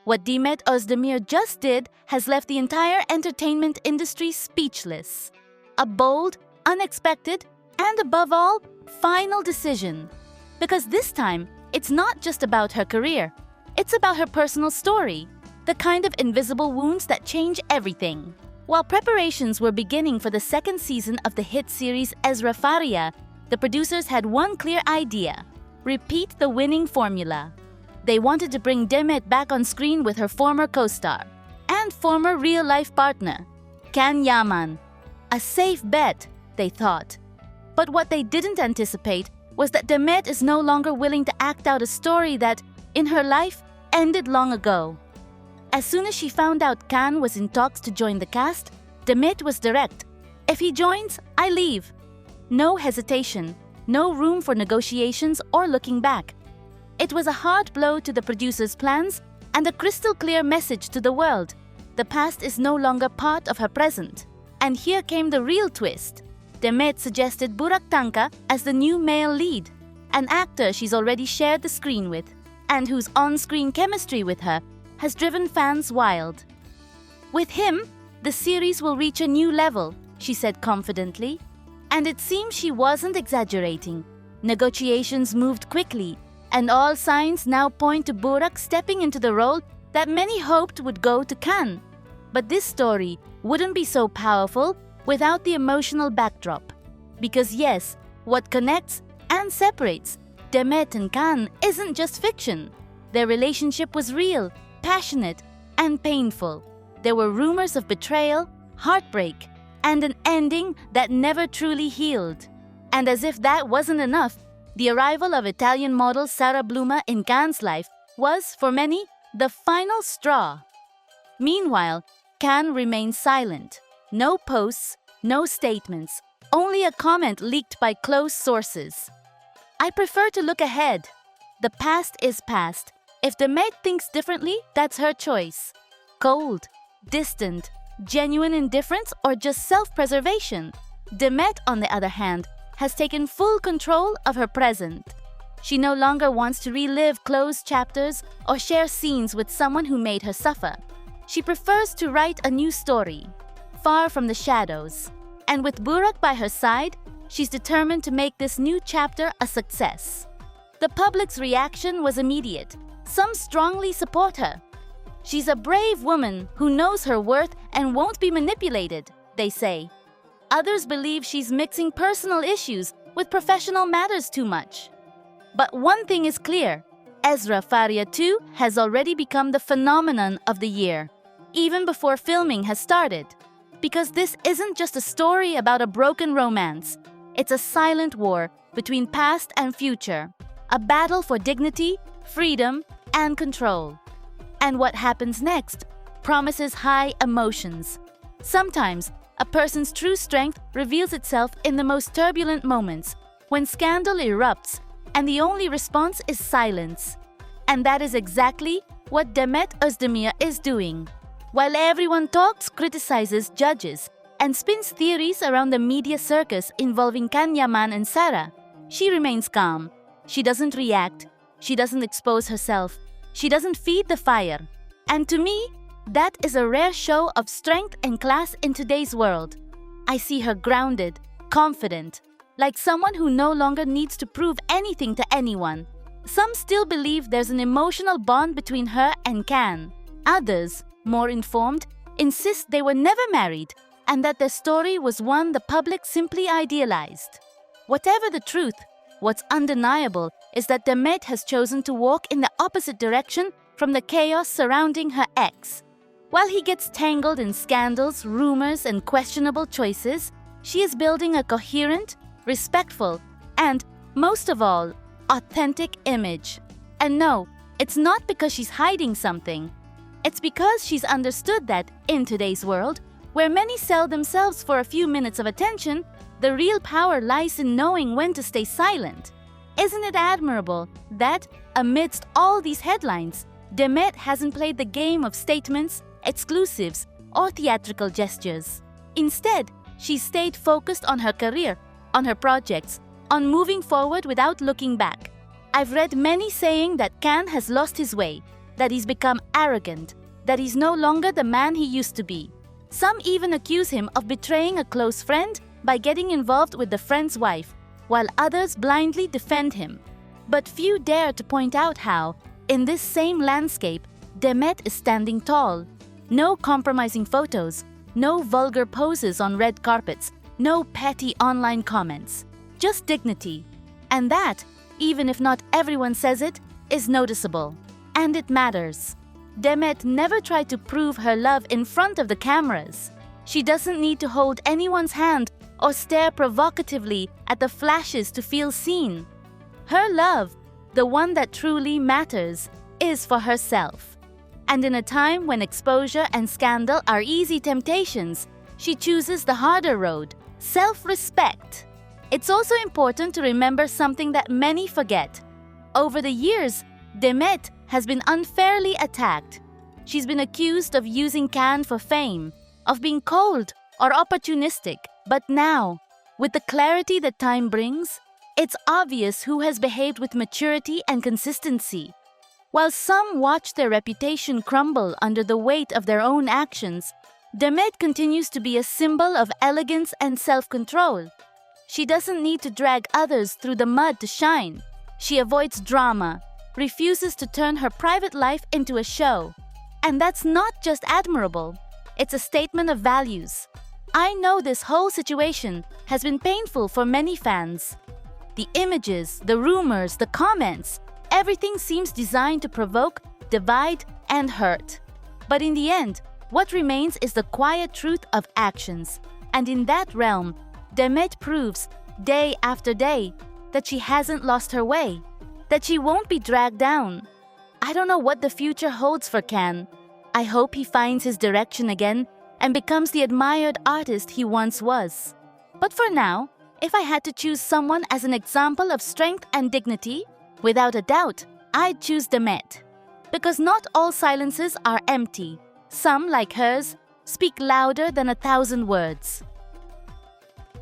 What Demet Özdemir just did has left the entire entertainment industry speechless. A bold, unexpected, and above all, final decision. Because this time, it's not just about her career. It's about her personal story, the kind of invisible wounds that change everything. While preparations were beginning for the second season of the hit series Ezra Faria, the producers had one clear idea: repeat the winning formula. They wanted to bring Demet back on screen with her former co-star and former real-life partner, Can Yaman. A safe bet, they thought. But what they didn't anticipate was that Demet is no longer willing to act out a story that, in her life, ended long ago. As soon as she found out Can was in talks to join the cast, Demet was direct. If he joins, I leave. No hesitation, no room for negotiations or looking back. It was a hard blow to the producers' plans and a crystal clear message to the world. The past is no longer part of her present. And here came the real twist. Demet suggested Burak Tanka as the new male lead, an actor she's already shared the screen with, and whose on-screen chemistry with her has driven fans wild. With him, the series will reach a new level, she said confidently. And it seems she wasn't exaggerating. Negotiations moved quickly, and all signs now point to Burak stepping into the role that many hoped would go to Can. But this story wouldn't be so powerful without the emotional backdrop. Because yes, what connects and separates Demet and Can isn't just fiction. Their relationship was real, passionate, and painful. There were rumors of betrayal, heartbreak, and an ending that never truly healed. And as if that wasn't enough, the arrival of Italian model Sara Bluma in Can's life was, for many, the final straw. Meanwhile, Can remained silent. No posts, no statements, only a comment leaked by close sources. I prefer to look ahead. The past is past. If Demet thinks differently, that's her choice. Cold, distant, genuine indifference, or just self-preservation. Demet, on the other hand, has taken full control of her present. She no longer wants to relive closed chapters or share scenes with someone who made her suffer. She prefers to write a new story, far from the shadows. And with Burak by her side, she's determined to make this new chapter a success. The public's reaction was immediate. Some strongly support her. She's a brave woman who knows her worth and won't be manipulated, they say. Others believe she's mixing personal issues with professional matters too much. But one thing is clear, Ezra Faria 2 has already become the phenomenon of the year, even before filming has started. Because this isn't just a story about a broken romance. It's a silent war between past and future, a battle for dignity, freedom, and control. And what happens next promises high emotions. Sometimes, a person's true strength reveals itself in the most turbulent moments, when scandal erupts and the only response is silence. And that is exactly what Demet Özdemir is doing. While everyone talks, criticizes, judges, and spins theories around the media circus involving Can Yaman and Sara, she remains calm. She doesn't react. She doesn't expose herself. She doesn't feed the fire. And to me, that is a rare show of strength and class in today's world. I see her grounded, confident, like someone who no longer needs to prove anything to anyone. Some still believe there's an emotional bond between her and Can. Others, more informed, insist they were never married and that their story was one the public simply idealized. Whatever the truth, what's undeniable is that Demet has chosen to walk in the opposite direction from the chaos surrounding her ex. While he gets tangled in scandals, rumors, and questionable choices, she is building a coherent, respectful, and, most of all, authentic image. And no, it's not because she's hiding something. It's because she's understood that, in today's world, where many sell themselves for a few minutes of attention, the real power lies in knowing when to stay silent. Isn't it admirable that, amidst all these headlines, Demet hasn't played the game of statements, exclusives, or theatrical gestures? Instead, she stayed focused on her career, on her projects, on moving forward without looking back. I've read many saying that Can has lost his way, that he's become arrogant, that he's no longer the man he used to be. Some even accuse him of betraying a close friend by getting involved with the friend's wife, while others blindly defend him. But few dare to point out how, in this same landscape, Demet is standing tall. No compromising photos, no vulgar poses on red carpets, no petty online comments. Just dignity. And that, even if not everyone says it, is noticeable. And it matters. Demet never tried to prove her love in front of the cameras. She doesn't need to hold anyone's hand or stare provocatively at the flashes to feel seen. Her love, the one that truly matters, is for herself. And in a time when exposure and scandal are easy temptations, she chooses the harder road, self-respect. It's also important to remember something that many forget. Over the years, Demet has been unfairly attacked. She's been accused of using Can for fame, of being cold or opportunistic. But now, with the clarity that time brings, it's obvious who has behaved with maturity and consistency. While some watch their reputation crumble under the weight of their own actions, Demet continues to be a symbol of elegance and self-control. She doesn't need to drag others through the mud to shine. She avoids drama, refuses to turn her private life into a show. And that's not just admirable, it's a statement of values. I know this whole situation has been painful for many fans. The images, the rumors, the comments, everything seems designed to provoke, divide, and hurt. But in the end, what remains is the quiet truth of actions. And in that realm, Demet proves, day after day, that she hasn't lost her way, that she won't be dragged down. I don't know what the future holds for Can. I hope he finds his direction again and becomes the admired artist he once was. But for now, if I had to choose someone as an example of strength and dignity, without a doubt, I'd choose Demet. Because not all silences are empty. Some, like hers, speak louder than 1,000 words.